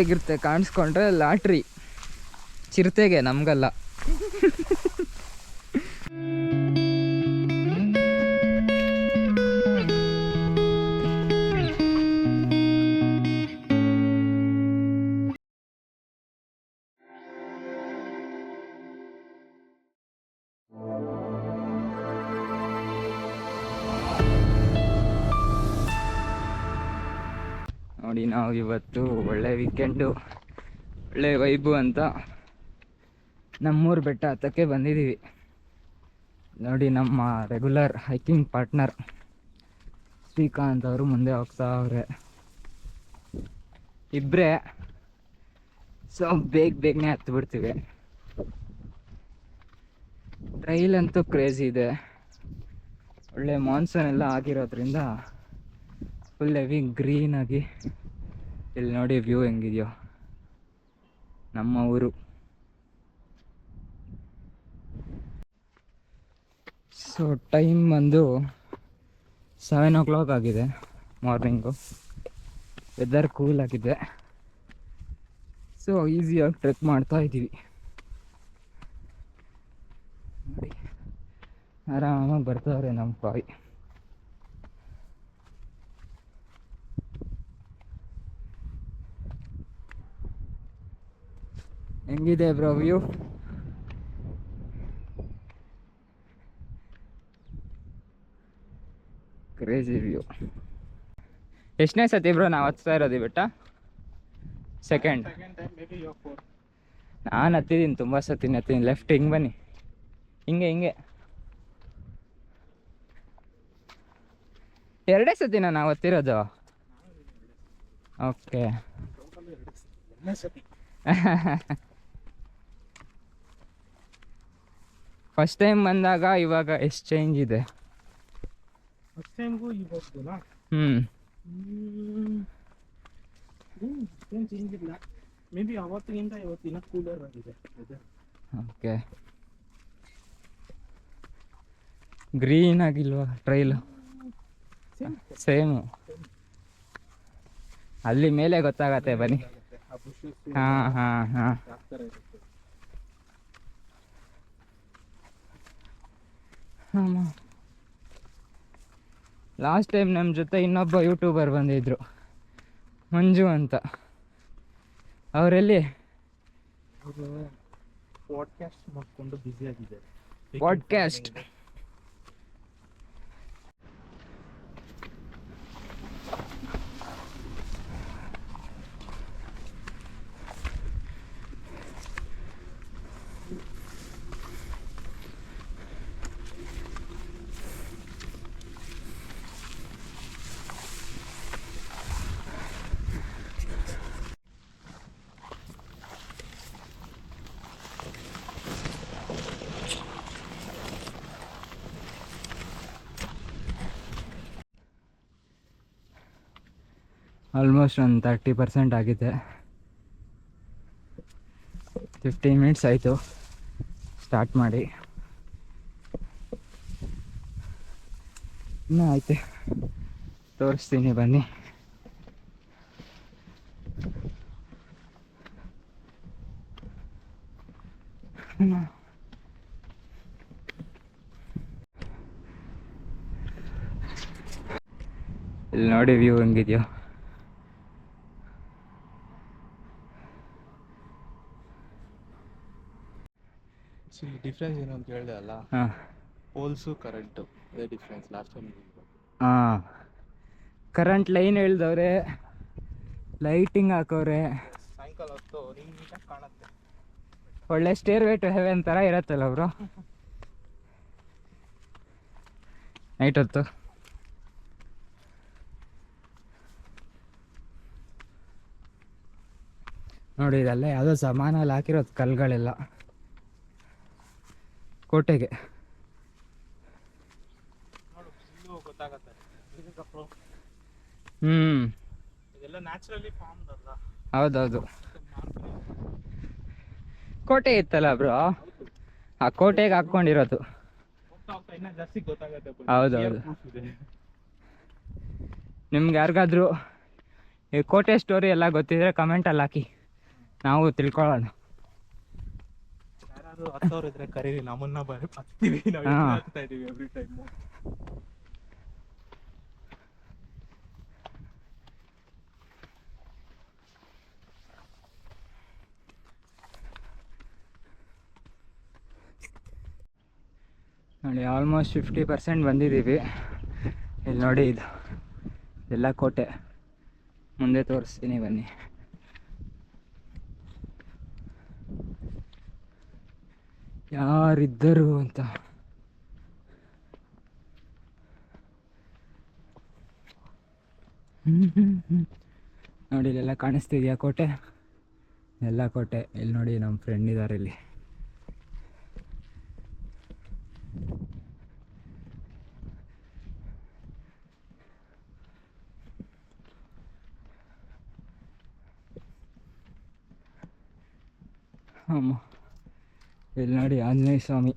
ಗಿರ್ತೆ ಕಾಣಿಸ್ಕೊಂಡ್ರೆ lottery. ಚಿರತೆಗೆ, ನಮಗಲ್ಲ. ನೋಡಿ, ನಾವು ಇವತ್ತು ಒಳ್ಳೆ ವೀಕೆಂಡು, ಒಳ್ಳೆ ವೈಬು ಅಂತ ನಮ್ಮೂರು ಬೆಟ್ಟ ಹತ್ತಕ್ಕೆ ಬಂದಿದ್ದೀವಿ. ನೋಡಿ, ನಮ್ಮ ರೆಗ್ಯುಲರ್ ಹೈಕಿಂಗ್ ಪಾರ್ಟ್ನರ್ ಶ್ರೀಕಾಂತ್ ಅವರು ಮುಂದೆ ಹೋಗ್ತಾ ಅವ್ರೆ. ಇಬ್ಬರೇ. ಸೊ ಬೇಗನೆ ಹತ್ತು ಬಿಡ್ತೀವಿ. ಟ್ರೈಲ್ ಅಂತೂ ಕ್ರೇಜಿ ಇದೆ. ಒಳ್ಳೆ ಮಾನ್ಸೂನ್ ಎಲ್ಲ ಆಗಿರೋದ್ರಿಂದ ಫುಲ್ ಹೆವಿ ಗ್ರೀನ್ ಆಗಿ. ಇಲ್ಲಿ ನೋಡಿ ವ್ಯೂ ಹೆಂಗಿದೆಯೋ ನಮ್ಮ ಊರು. ಸೊ ಟೈಮ್ ಬಂದು 7 o'clock ಆಗಿದೆ ಮಾರ್ನಿಂಗು. ವೆದರ್ ಕೂಲ್ ಆಗಿದೆ. ಸೊ ಈಸಿಯಾಗಿ ಟ್ರೆಕ್ ಮಾಡ್ತಾ ಇದ್ದೀವಿ. ನೋಡಿ, ಆರಾಮಾಗಿ ಬರ್ತಾವ್ರೆ ನಮ್ಮ ಪಾಯಿ. ಹೆಂಗಿದೆ ಬ್ರೋ ವ್ಯೂ? Crazy view. ಎಷ್ಟನೇ ಸತಿ ಬ್ರೋ ನಾವು ಹತ್ತಾ ಇರೋದು ಬೆಟ್ಟ? ಸೆಕೆಂಡ್. ನಾನು ಹತ್ತಿದ್ದೀನಿ, ತುಂಬ ಸತಿ ಹತ್ತೀನಿ. ಲೆಫ್ಟ್ ಹಿಂಗೆ ಬನ್ನಿ, ಹಿಂಗೆ ಎರಡೇ ಸತಿನ ನಾವು ಹತ್ತಿರೋದು? ಓಕೆ. ಫಸ್ಟ್ ಟೈಮ್ ಬಂದಾಗ ಇವಾಗ ಎಷ್ಟು ಚೇಂಜ್ ಇದೆ? ಫಸ್ಟ್ ಟೈಮ್ಗೂ ಇವಾಗಲ್ಲ ಏನು ಚೇಂಜ್ ಇಲ್ಲ. ಮೇ ಬಿ ಅವತ್ತಿಗಿಂತ ಇವತ್ತಿನ ಕೂಲರ್ ಆಗಿದೆ. ಓಕೆ. ಗ್ರೀನ್ ಆಗಿಲ್ವಾ ಟ್ರೈಲು? ಸೇಮು. ಅಲ್ಲಿ ಮೇಲೆ ಗೊತ್ತಾಗತ್ತೆ, ಬನ್ನಿ. ಹಾಂ. ಲಾಸ್ಟ್ ಟೈಮ್ ನಮ್ಮ ಜೊತೆ ಇನ್ನೊಬ್ಬ ಯೂಟ್ಯೂಬರ್ ಬಂದಿದ್ರು, ಮಂಜು ಅಂತ. ಅವರೆಲ್ಲಿ ಪಾಡ್ಕಾಸ್ಟ್ ಮಾಡ್ಕೊಂಡು ಬ್ಯುಸಿ ಆಗಿದ್ದಾರೆ. ಪಾಡ್ಕಾಸ್ಟ್. ಆಲ್ಮೋಸ್ಟ್ ಒಂದು 30% ಆಗಿದೆ. 15 minutes ಆಯಿತು ಸ್ಟಾರ್ಟ್ ಮಾಡಿ. ಇನ್ನೂ ಆಯ್ತು, ತೋರಿಸ್ತೀನಿ ಬನ್ನಿ. ಇಲ್ಲಿ ನೋಡಿ ವ್ಯೂ ಹೆಂಗಿದೆಯೋ. ಡಿಫ್ರೆನ್ಸ್ ಏನು ಅಂತ ಹೇಳಿದೆ ಅಲ್ಲ, ಪೋಲ್ಸು ಕರೆಂಟು ಅದೇ difference. Last time current line ಹೇಳ್ದವ್ರೆ, ಲೈಟಿಂಗ್ ಹಾಕವ್ರೆ. ಸಾಯಂಕಾಲ ಹೊತ್ತು ನೀಟಾಗಿ ಕಾಣುತ್ತೆ. ಒಳ್ಳೆ ಸ್ಟೇರ್ ವೇ ಟು ಹೆವೆನ್ ಥರ ಇರತ್ತಲ್ಲ ಬ್ರೋ ನೈಟ್ ಹೊತ್ತು. ನೋಡಿ, ಇದೆಲ್ಲ ಯಾವುದೋ ಸಾಮಾನಲ್ಲಿ ಹಾಕಿರೋದು ಕಲ್ಗಳೆಲ್ಲ ಕೋಟೆಗೆ. ಇದೆಲ್ಲ ನ್ಯಾಚುರಲಿ ಫಾರ್ಮ್ಡ್ ಅಲ್ಲ. ಹೌದೌದು. ಕೋಟೆ ಇತ್ತಲ್ಲ ಬ್ರೋ, ಆ ಕೋಟೆಗೆ ಹಾಕೊಂಡಿರೋದು. ಹೌದೌದು. ನಿಮ್ಗೆ ಯಾರಿಗಾದ್ರೂ ಈ ಕೋಟೆ ಸ್ಟೋರಿ ಎಲ್ಲ ಗೊತ್ತಿದ್ರೆ ಕಮೆಂಟಲ್ಲಿ ಹಾಕಿ, ನಾವು ತಿಳ್ಕೊಳ್ಳೋಣ. ಯಾರಾದ್ರು 10,000 ಇದ್ರೆ ಕರೀರಿ, ನಮ್ಮನ್ನ ಬರ್ತೀವಿ. ನಾವು ಆಗ್ತಾ ಇದೀವಿ ಎವ್ರಿ ಟೈಮ್. ನೋಡಿ ಆಲ್ಮೋಸ್ಟ್ 50% ಬಂದಿದ್ದೀವಿ. ಇಲ್ಲಿ ನೋಡಿ, ಇದು ಎಲ್ಲ ಕೋಟೆ. ಮುಂದೆ ತೋರಿಸ್ತೀನಿ ಬನ್ನಿ. ಯಾರಿದ್ದರು ಅಂತ. ನೋಡಿ ಇಲ್ಲೆಲ್ಲ ಕಾಣಿಸ್ತಿದ್ಯಾ ಕೋಟೆ? ಎಲ್ಲ ಕೋಟೆ. ಇಲ್ಲಿ ನೋಡಿ ನಮ್ಮ ಫ್ರೆಂಡ್ ಇದ್ದಾರೆ ಇಲ್ಲಿ. ಅಮ್ಮ, ಇಲ್ಲಿ ನೋಡಿ ಆಂಜನೇಯ ಸ್ವಾಮಿ,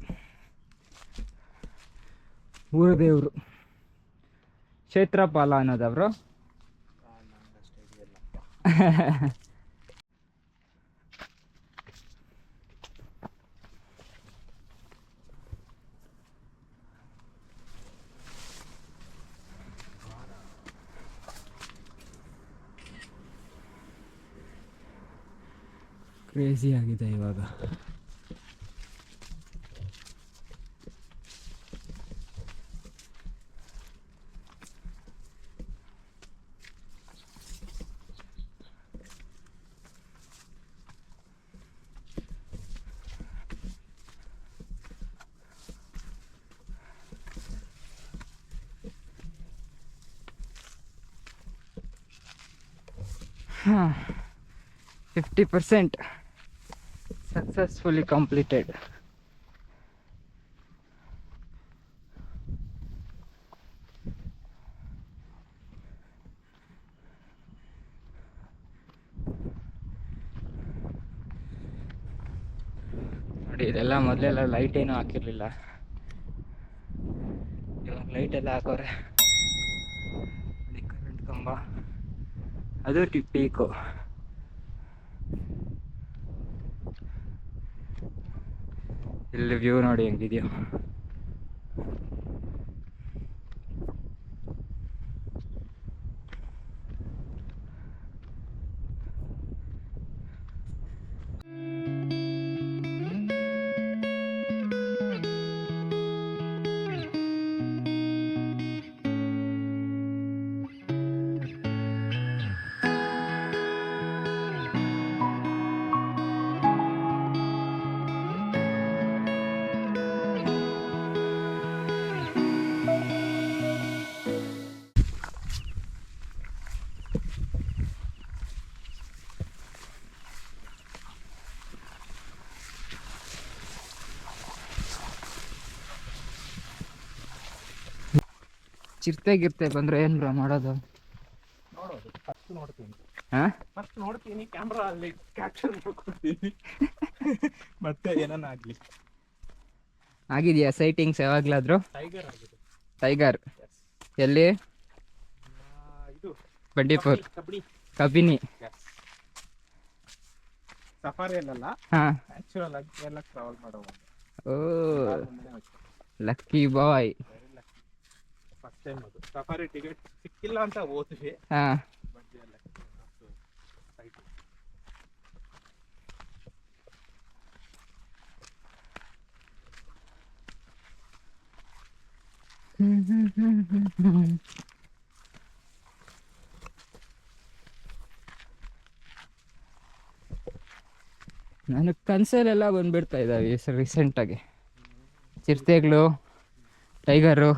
ಊರ ದೇವರು. ಕ್ಷೇತ್ರಪಾಲ ಅನ್ನೋದವರು. ಕ್ರೇಜಿ ಆಗಿದೆ ಇವಾಗ. ಹಾಂ, 50% successfully completed. ನೋಡಿ ಇದೆಲ್ಲ ಮೊದಲೆಲ್ಲ ಲೈಟ್ ಏನೂ ಹಾಕಿರಲಿಲ್ಲ, ಇವಾಗ ಲೈಟ್ ಎಲ್ಲ ಹಾಕೋರೆ. ನೋಡಿ ಕರೆಂಟ್ ಕಂಬ, ಅದು ಪೀಕು. ಇಲ್ಲಿ ವ್ಯೂ ನೋಡಿ ಹೆಂಗಿದೆಯೋ. ಚಿರತೆ ಗಿರ್ತೆ ಬಂದ್ರೆ ಏನ್ ಬ್ರೋ ಮಾಡೋದು? ನೋಡೋದು, ಫಸ್ಟ್ ನೋಡ್ತೀನಿ. ಫಸ್ಟ್ ನೋಡ್ತೀನಿ, ಕ್ಯಾಮ್ರಾ ಅಲ್ಲಿ ಕ್ಯಾಪ್ಚರ್ ಮಾಡ್ಕೊಡ್ತೀನಿ. ಮತ್ತೆ ಏನನ್ನ ಆಗ್ಲಿ. ಆಗಿದೆಯಾ ಸೈಟಿಂಗ್ಸ್ ಯಾವಾಗ್ಲಾದ್ರು? ಟೈಗರ್ ಆಗಿದೆ. ಟೈಗರ್ ಎಲ್ಲಿ? ಇದು ಬಂಡೀಪುರ್, ಕಬಿನಿ. ಸಫಾರಿಯಲ್ಲ, ನ್ಯಾಚುರಲ್ ಆಗಿ ಎಲ್ಲ ಟ್ರಾವೆಲ್ ಮಾಡುವ. ಓ, ಲಕ್ಕಿ ಬಾಯ್. ಫಸ್ಟ್ ಟೈಮ್ ಅದು. ಸಫಾರಿ ಟಿಕೆಟ್ ಸಿಕ್ಕಿಲ್ಲ ಅಂತ ಓದ್ವಿ. ನನಗೆ ಕನ್ಸಲ್ಲೆಲ್ಲ ಬಂದ್ಬಿಡ್ತಾ ಇದ್ದಾವೆ ರೀಸೆಂಟಾಗಿ. ಚಿರತೆಗಳು, ಟೈಗರು.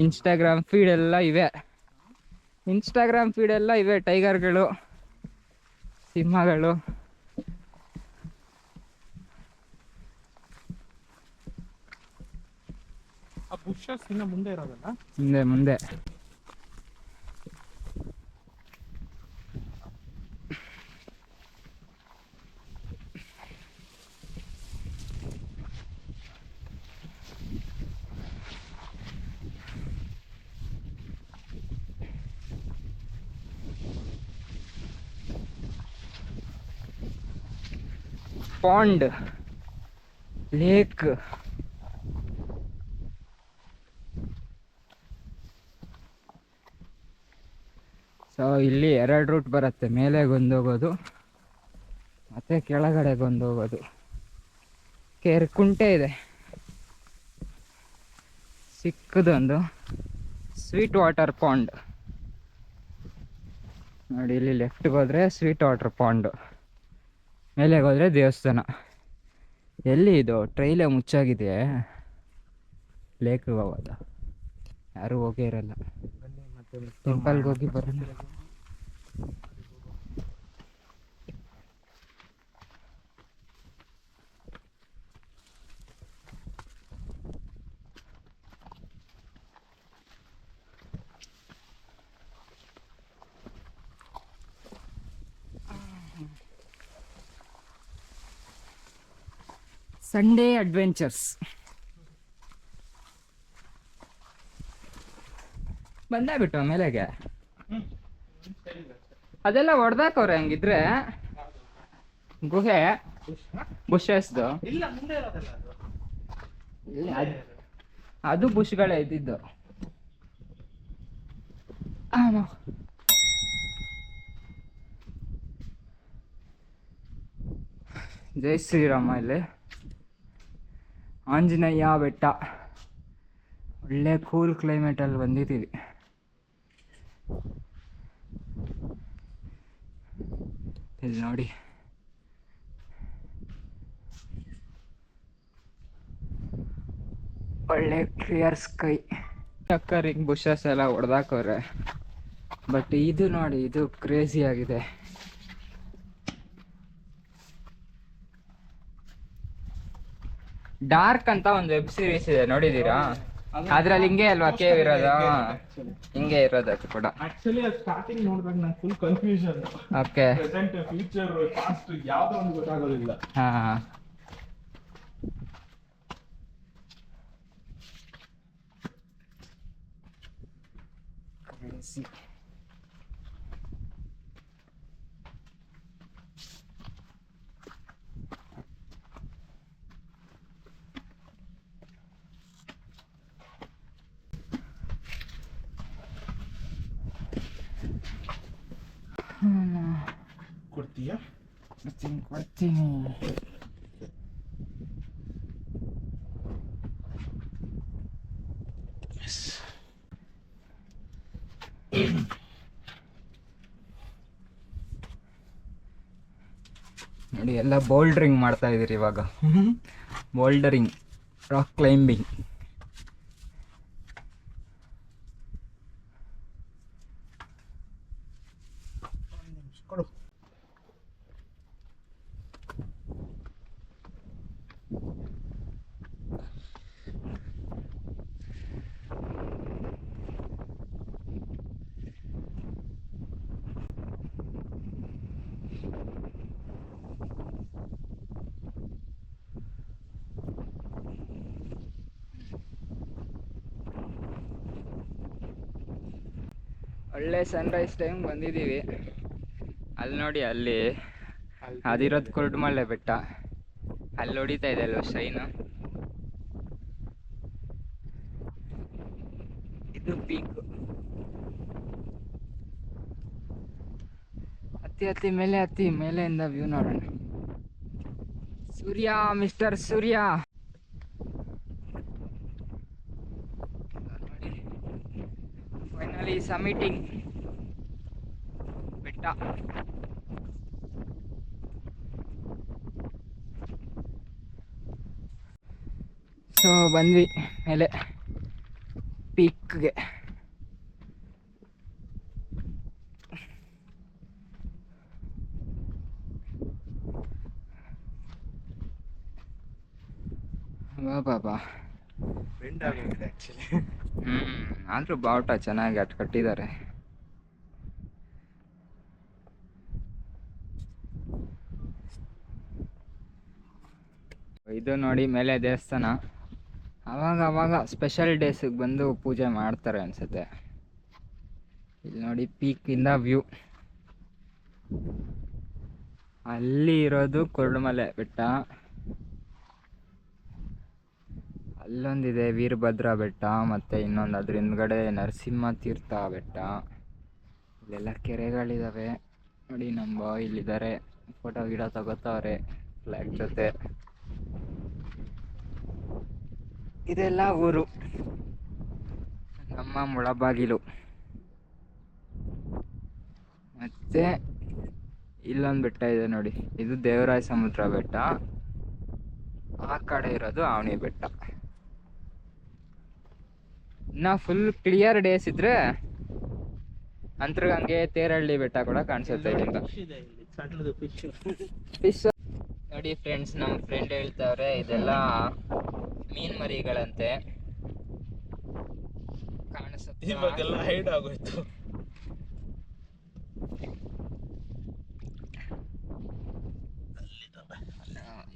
ಇನ್ಸ್ಟಾಗ್ರಾಮ್ ಫೀಡ್ ಎಲ್ಲ ಇವೆ ಟೈಗರ್ಗಳು, ಸಿಂಹಗಳು. ಆ ಬುಷಸ್ ಇನ್ನ ಮುಂದೆ ಇರೋದಲ್ಲ, ಮುಂದೆ ಪಾಂಡ್, ಲೇಕ್. ಸೊ ಇಲ್ಲಿ 2 ರೂಟ್ ಬರುತ್ತೆ, ಮೇಲೆಗೊಂದೋಗೋದು ಮತ್ತೆ ಕೆಳಗಡೆಗೊಂದೋಗೋದು. ಕುಂಟೆ ಇದೆ ಸಿಕ್ಕದೊಂದು, ಸ್ವೀಟ್ ವಾಟರ್ ಪಾಂಡ್. ನೋಡಿ ಇಲ್ಲಿ ಲೆಫ್ಟ್ಗೆ ಹೋದ್ರೆ ಸ್ವೀಟ್ ವಾಟರ್ ಪಾಂಡ್, ಮೇಲೆಗೆ ಹೋದ್ರೆ ದೇವಸ್ಥಾನ. ಎಲ್ಲಿ ಇದು ಟ್ರೈಲೇ ಮುಚ್ಚಾಗಿದೆ, ಲೇಕ್ಗೆ ಹೋಗೋದು ಯಾರು ಹೋಗೇ ಇರಲ್ಲ. ಟೆಂಪಲ್ಗೆ ಹೋಗಿ ಬರೋಣ. Sunday adventures. ಬಂದೇ ಬಿಟ್ಟು ಮೇಲೆಗೆ ಅದೆಲ್ಲ ಹೊಡೆದಾಕವ್ರೆ ಹಂಗಿದ್ರೆ ಗುಹೆ ಬುಷಸ್ದು. ಅದು ಬುಷ್ಗಳೇ ಇದ್ದಿದ್ದು. ಜೈ ಶ್ರೀರಾಮ. ಇಲ್ಲಿ ಆಂಜನೇಯ ಬೆಟ್ಟ, ಒಳ್ಳೆ ಕೂಲ್ ಕ್ಲೈಮೇಟಲ್ಲಿ ಬಂದಿದ್ದೀವಿ. ಇಲ್ಲಿ ನೋಡಿ ಒಳ್ಳೆ ಕ್ಲಿಯರ್ ಸ್ಕೈ. ಟಕ್ಕರಿಂಗ್ ಬುಷಸ್ ಎಲ್ಲ ಹೊಡೆದಾಕವ್ರೆ. ಬಟ್ ಇದು ನೋಡಿ, ಇದು ಕ್ರೇಜಿ ಆಗಿದೆ. ಡಾರ್ಕ್ ಅಂತ ಒಂದು ವೆಬ್ ಸೀರೀಸ್ ಇದೆ, ನೋಡಿದೀರಾ? ಅದ್ರಲ್ಲಿ ಹಿಂಗೆ ಅಲ್ವಾ ಕೇವ್ ಇರೋದು, ಹಿಂಗೆ ಇರೋದು ಅದು ಕೂಡ. ಆಕ್ಚುಲಿ ಸ್ಟಾರ್ಟಿಂಗ್ ನೋಡಿದಾಗ ನಂಗೆ full confusion. Okay, present future past ಯಾವ್ದು ಒಂದು ಗೊತ್ತಾಗೋದಿಲ್ಲ. ಹಾ ಕೊಡ್ತೀಯಾ? ಕೊಡ್ತೀನಿ. ನೋಡಿ ಎಲ್ಲ ಬೌಲ್ಡರಿಂಗ್ ಮಾಡ್ತಾ ಇದೀರಿ ಇವಾಗ. ಬೌಲ್ಡರಿಂಗ್, ರಾಕ್ ಕ್ಲೈಂಬಿಂಗ್. ಒಳ್ಳೆ ಸನ್ರೈಸ್ ಟೈಮ್ ಬಂದಿದ್ದೀವಿ. ಅಲ್ಲಿ ನೋಡಿ, ಅಲ್ಲಿ ಅದಿರೋದು ಕುರುಡುಮಲೆ ಬೆಟ್ಟ, ಅಲ್ಲಿ ಹೊಡಿತಾ ಇದೆ ಅಲ್ವ ಶೈನು. ಇದು ಪೀಕ್. ಹತ್ತಿ ಮೇಲೆ ಹತ್ತಿ, ಮೇಲೆಯಿಂದ ವ್ಯೂ ನೋಡೋಣ. ಸೂರ್ಯ, ಮಿಸ್ಟರ್ ಸೂರ್ಯ. ಫೈನಲಿ ಸಮಿಟಿಂಗ್ ಬೆಟ್ಟ. ಸೊ ಬಂದ್ವಿ ಮೇಲೆ ಪೀಕ್ಗೆ. ಬಾಬಾ ಆದ್ರೂ ಬಾವುಟ ಚೆನ್ನಾಗಿ ಅಟ್ ಕಟ್ಟಿದ್ದಾರೆ. ಇದು ನೋಡಿ ಮೇಲೆ ದೇವಸ್ಥಾನ. ಅವಾಗ ಸ್ಪೆಷಲ್ ಡೇಸಿಗೆ ಬಂದು ಪೂಜೆ ಮಾಡ್ತಾರೆ ಅನ್ಸುತ್ತೆ. ಇಲ್ಲಿ ನೋಡಿ ಪೀಕ್ ಇಂದ ವ್ಯೂ. ಅಲ್ಲಿ ಇರೋದು ಕುರುಡುಮಲೆ ಬೆಟ್ಟ. ಅಲ್ಲೊಂದಿದೆ ವೀರಭದ್ರ ಬೆಟ್ಟ, ಮತ್ತು ಇನ್ನೊಂದು ಅದ್ರ ಹಿಂದ್ಗಡೆ ನರಸಿಂಹ ತೀರ್ಥ ಬೆಟ್ಟ. ಇಲ್ಲೆಲ್ಲ ಕೆರೆಗಳಿದಾವೆ ನೋಡಿ. ನಮ್ಮ ಇಲ್ಲಿದ್ದಾರೆ, ಫೋಟೋ ಗಿಡ ತಗೋತಾವ್ರೆ ಫ್ಲಾಗ್ ಜೊತೆ. ಇದೆಲ್ಲ ಊರು ನಮ್ಮ ಮುಳಬಾಗಿಲು. ಮತ್ತೆ ಇಲ್ಲೊಂದು ಬೆಟ್ಟ ಇದೆ ನೋಡಿ, ಇದು ದೇವರಾಯ ಸಮುದ್ರ ಬೆಟ್ಟ. ಆ ಕಡೆ ಇರೋದು ಆವಣಿ ಬೆಟ್ಟ. ಇನ್ನ ಫುಲ್ ಕ್ಲಿಯರ್ ಡೇಸ್ ಇದ್ರೆ ಅಂಥರಗಂಗೆ ತೇರಳ್ಳಿ ಬೆಟ್ಟ ಕೂಡ ಕಾಣಿಸುತ್ತೆ ಇಲ್ಲಿಂದ. ಫಿಶ್ ನೋಡಿ ಫ್ರೆಂಡ್ಸ್, ನಮ್ಮ ಫ್ರೆಂಡ್ ಹೇಳ್ತಾವ್ರೆ ಇದೆಲ್ಲ ಮೀನ್ ಮರಿಗಳಂತೆ ಕಾಣಿಸುತ್ತೆ. ಇವಾಗೆಲ್ಲ ಹೈಡ್ ಆಗೋಯ್ತು.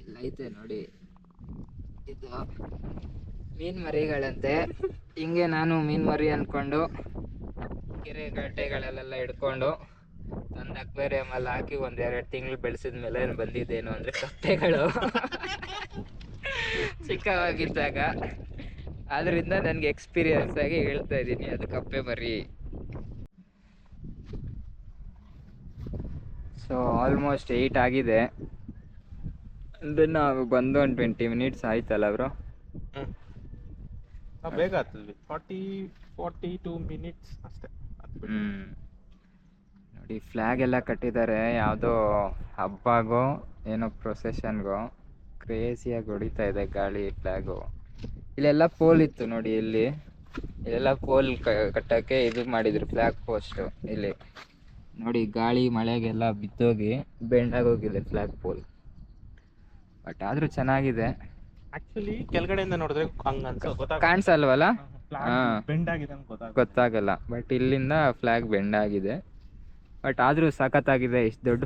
ಇಲ್ಲ ಐತೆ ನೋಡಿ, ಇದು ಮೀನ್ ಮರಿಗಳಂತೆ. ಹಿಂಗೆ ನಾನು ಮೀನ್ ಮರಿ ಅನ್ಕೊಂಡು ಕೆರೆ ಗಡ್ಡೆಗಳಲ್ಲೆಲ್ಲ ಹಿಡ್ಕೊಂಡು ತಂದು ಅಕ್ವೇರಿಯಂ ಅಲ್ಲಿ ಹಾಕಿ 1-2 ತಿಂಗಳು ಬೆಳೆಸಿದ ಮೇಲೆ ಬಂದಿದ್ದೇನು ಅಂದ್ರೆ ಕಪ್ಪೆಗಳು ಚಿಕ್ಕವಾಗಿದ್ದಾಗ. ಆದ್ರಿಂದ ನನಗೆ ಎಕ್ಸ್ಪೀರಿಯನ್ಸ್ ಆಗಿ ಹೇಳ್ತಾ ಇದ್ದೀನಿ, ಅದು ಕಪ್ಪೆ ಮರಿ. ಸೊ ಆಲ್ಮೋಸ್ಟ್ 8 ಆಗಿದೆ. ಅಂದ್ರೆ ನಾವು ಬಂದು ಒಂದು 20 ಮಿನಿಟ್ಸ್ ಆಯ್ತಲ್ಲ ಬ್ರೋ? ಬೇಗ ಆಗ್ತದೆ, 42 ಮಿನಿಟ್ಸ್ ಅಷ್ಟೇ. ನೋಡಿ ಫ್ಲಾಗ್ ಎಲ್ಲ ಕಟ್ಟಿದ್ದಾರೆ, ಯಾವುದೋ ಹಬ್ಬಗೋ ಏನೋ ಪ್ರೊಸೆಷನ್ಗೋ. ಕ್ರೇಜಿಯಾಗಿ ಹೊಡಿತಾ ಇದೆ ಗಾಳಿ ಫ್ಲಾಗು. ಇಲ್ಲೆಲ್ಲ ಪೋಲ್ ಇತ್ತು ನೋಡಿ, ಇಲ್ಲೆಲ್ಲ ಪೋಲ್ ಕಟ್ಟಕ್ಕೆ ಇದು ಮಾಡಿದ್ರು, ಫ್ಲಾಗ್ ಪೋಸ್ಟ್. ಇಲ್ಲಿ ನೋಡಿ ಗಾಳಿ ಮಳೆಗೆಲ್ಲ ಬಿದ್ದೋಗಿ ಬೆಂಡಾಗೋಗಿದೆ ಫ್ಲಾಗ್ ಪೋಲ್. ಬಟ್ ಆದ್ರೂ ಚೆನ್ನಾಗಿದೆ. ಆಕ್ಚುಲಿ ಕೆಳಗಡೆಯಿಂದ ನೋಡಿದ್ರೆ ಕಾಣಿಸಲ್ವಲ್ಲ, ಬೆಂಡ್ ಆಗಿದೆ ಗೊತ್ತಾಗಲ್ಲ. ಬಟ್ ಇಲ್ಲಿಂದ ಫ್ಲಾಗ್ ಬೆಂಡ್ ಆಗಿದೆ. ಬಟ್ ಆದ್ರೂ ಸಖತ್ತಾಗಿದೆ. ಇಷ್ಟು ದೊಡ್ಡ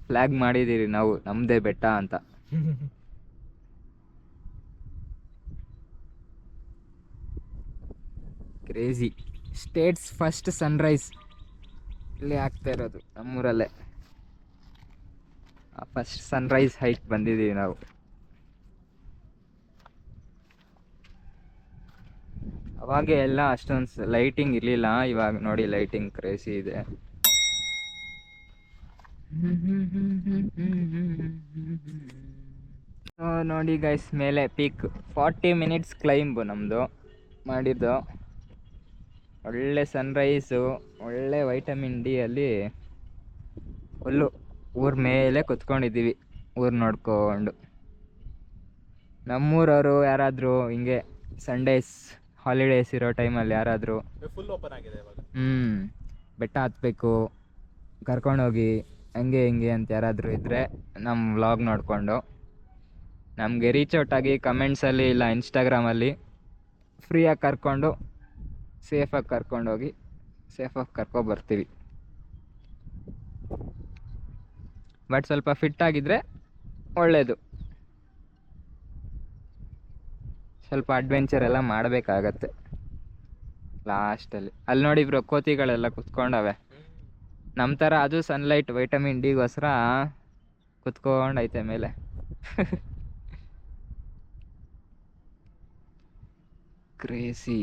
ಫ್ಲಾಗ್ ಮಾಡಿದ್ದೀರಿ ನಾವು, ನಮ್ಮದೇ ಬೆಟ್ಟ ಅಂತ. ಕ್ರೇಜಿ. ಸ್ಟೇಟ್ಸ್ ಫಸ್ಟ್ ಸನ್ರೈಸ್ ಇಲ್ಲಿ ಆಗ್ತಾ ಇರೋದು ನಮ್ಮೂರಲ್ಲೇ. ಫಸ್ಟ್ ಸನ್ರೈಸ್ ಹೈಟ್ ಬಂದಿದ್ದೀವಿ ನಾವು. ಅವಾಗ ಎಲ್ಲ ಅಷ್ಟೊಂದು ಲೈಟಿಂಗ್ ಇರಲಿಲ್ಲ, ಇವಾಗ ನೋಡಿ ಲೈಟಿಂಗ್ ಕ್ರೇಜಿ ಇದೆ. ನೋಡಿ ಗೈಸ್, ಮೇಲೆ ಪೀಕ್ 40 ಮಿನಿಟ್ಸ್ ಕ್ಲೈಂಬ್ ನಮ್ಮದು ಮಾಡಿದ್ದು. ಒಳ್ಳೆ ಸನ್ರೈಸು, ಒಳ್ಳೆ ವೈಟಮಿನ್ ಡಿ ಅಲ್ಲಿ ಫುಲ್ಲು ಊರ ಮೇಲೆ ಕುತ್ಕೊಂಡಿದ್ದೀವಿ, ಊರು ನೋಡ್ಕೊಂಡು. ನಮ್ಮೂರವರು ಯಾರಾದರೂ ಹಿಂಗೆ ಸಂಡೇಸ್ ಹಾಲಿಡೇಸ್ ಇರೋ ಟೈಮಲ್ಲಿ ಯಾರಾದರೂ ಫುಲ್ ಓಪನ್ ಆಗಿದೆ ಇವಾಗ. ಬೆಟ್ಟ ಹತ್ಬೇಕು ಕರ್ಕೊಂಡೋಗಿ ಹಂಗೆ ಹಿಂಗೆ ಅಂತ ಯಾರಾದರೂ ಇದ್ದರೆ ನಮ್ಮ ವ್ಲಾಗ್ ನೋಡಿಕೊಂಡು ನಮಗೆ ರೀಚ್ ಔಟ್ ಆಗಿ ಕಮೆಂಟ್ಸಲ್ಲಿ ಇಲ್ಲ ಇನ್ಸ್ಟಾಗ್ರಾಮಲ್ಲಿ ಫ್ರೀಯಾಗಿ ಕರ್ಕೊಂಡು ಸೇಫಾಗಿ ಕರ್ಕೊಂಡೋಗಿ ಸೇಫಾಗಿ ಕರ್ಕೊಬರ್ತೀವಿ. ಬಟ್ ಸ್ವಲ್ಪ ಫಿಟ್ಟಾಗಿದ್ದರೆ ಒಳ್ಳೆಯದು. ಸ್ವಲ್ಪ ಅಡ್ವೆಂಚರ್ ಎಲ್ಲ ಮಾಡಬೇಕಾಗತ್ತೆ ಲಾಸ್ಟಲ್ಲಿ. ಅಲ್ಲಿ ನೋಡಿ ಬ್ರೋ, ಕೋತಿಗಳೆಲ್ಲ ಕುತ್ಕೊಂಡವೆ ನಮ್ಮ ಥರ. ಅದು ಸನ್ಲೈಟ್ ವೈಟಮಿನ್ ಡಿಗೋಸ್ಕರ ಕುತ್ಕೊಂಡೈತೆ ಮೇಲೆ. ಕ್ರೇಜಿ.